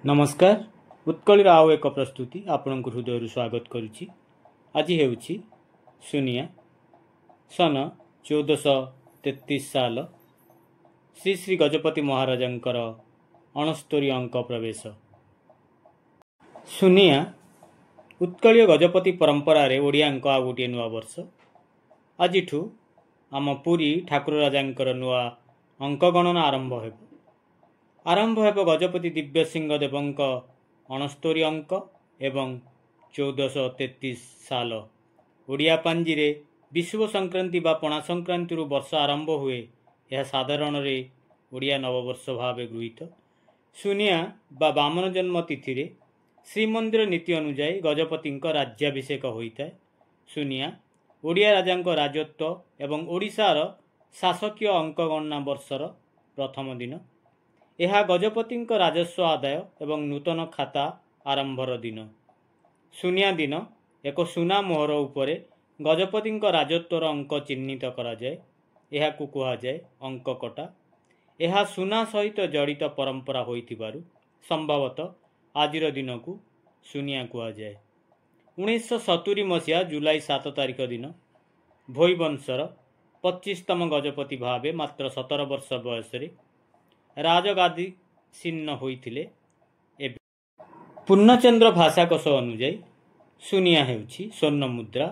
नमस्कार उत्कलीर आउ एक प्रस्तुति आपण हृदय स्वागत करुच्ची। आज हेउछि सुनिया सन 1433 साल श्री श्री गजपति महाराजंकर 69 अंक प्रवेश। सुनिया उत्कलीय गजपति परंपरा रे ओडियांक आ गोटे नुआ वर्ष। आज आम पुरी ठाकुर राजांकर नुआ अंक गणना आरंभ हेब गजपति दिव्य सिंह देवंक 69 अंक एवं 1433 साल ओडिया पांजी रे विषुव संक्रांति बा पणा संक्रांति वर्ष आरंभ हुए। यह साधारण रे ओडिया नववर्ष भाव गृहीत। सुनिया बा बामन जन्म तिथि रे श्रीमंदिर नीति अनुଯାयी गजपति राज्याभिषेक होता है। सुनिया ओडिया राजांक राजत्व एवं ओडिशार शासकीय अंक गणना वर्षर प्रथम दिन। यह गजपति राजस्व आदाय एवं नूतन खाता आरंभर दिन। सुनिया दिन एक सुना मोहर उपरे गजपति राजत्वर अंक चिन्हित करा जाए। यह कहा जाए अंक कटा। यह सुना सहित जड़ित परंपरा होइथिबारु संभवतः आजिर दिन को सुनिया कहा जाए। 1970 मसीहा जुलाई 7 तारिख दिन भोईवंशर 25तम गजपति भावे मात्र 17 वर्ष बयस राजगादी सिन्न होइथिले। पूर्णचंद्र भाषाकोश अनुଯାयी सुनिया हेउछि स्वर्ण मुद्रा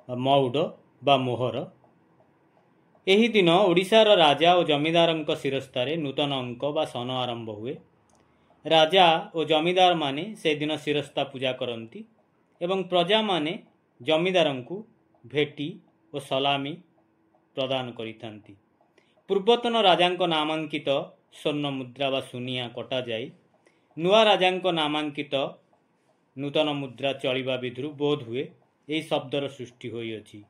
मौड बा मोहर। एही दिन ओडिशार राजा और जमीदारंक शिरस्तारे नूतन अंक बा सन आरंभ हुए। राजा और जमीदार माने से दिन शिरस्ता पूजा करती एवं प्रजा माने जमीदारंकु भेटी और सलामी प्रदान करिथांती। पूर्वतन राजांक नामांकित स्वर्ण मुद्रा बा सुनिया कटा जाई नुआ राजांक नामांकित नूतन मुद्रा चलिबा विधुरु बोध हुए यही शब्दर सृष्टि होई अछि।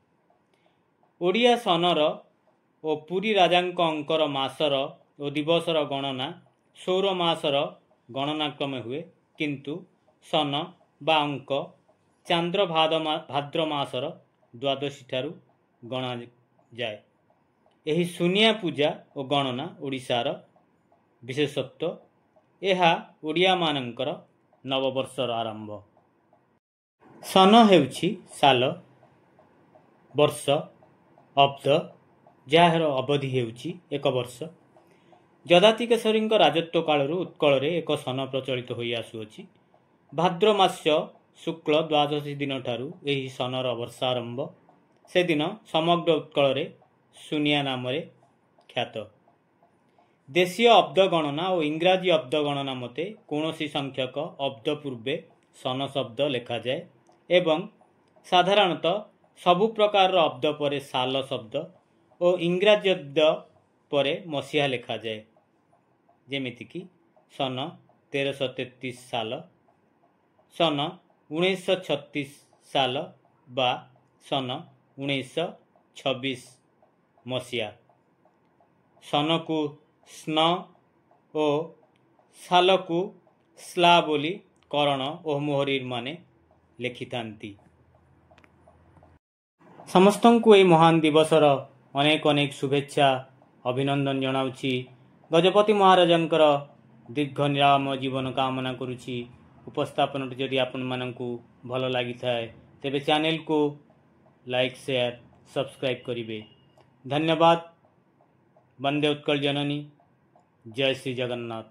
ओडिया सनर और पुरी राजांक अंकर मासर और दिवसर गणना सौर मासर गणना क्रमे हुए, किंतु सन बा अंक चांद्र भाद्र मासर द्वादशी ठारू गणा जाए। यही सुनिया पूजा और गणना ओडिशार विशेषत्व। यह ओडिया मानंकर नववर्षर आरंभ। सन हेउछि साल वर्ष अब्द जार अवधि हेउछि एक वर्ष। जदाति केशरी राजत्व काल उत्कल एक सन प्रचलित होई आसुअछि। भाद्र मास शुक्ल द्वादशी दिन ठारू एही सनर वर्ष आरंभ। से दिन समग्र उत्कल सुनिया नाम ख्यात। देशीय अब्द गणना और इंग्राजी अब्द गणना मते कौनसी संख्यक अब्द पूर्वे सन शब्द लेखा जाए एवं साधारणतः सबु प्रकार अब्द परे साल शब्द और इंग्राजी अब्द परे मसीहा लेखा जाए। जेमितिकी सन 1333 साल, सन 1936 साल बा सन 1926 मसीहा। सन को स्न और साल को स्ला बोली करण और मोहरीर माने लेखिथांती। समस्तन को महान दिवसर अनेक अनेक शुभेच्छा अभिनंदन जनाउछि। गजपति महाराजंकर दीर्घ निराम जीवन कामना करुछि। उपस्थापन जदि आपण मानकु भल लागि थाए तेबे चैनल को लाइक शेयर सब्सक्राइब करिवे। धन्यवाद। वंदे उत्कल जननी। जय श्री जगन्नाथ।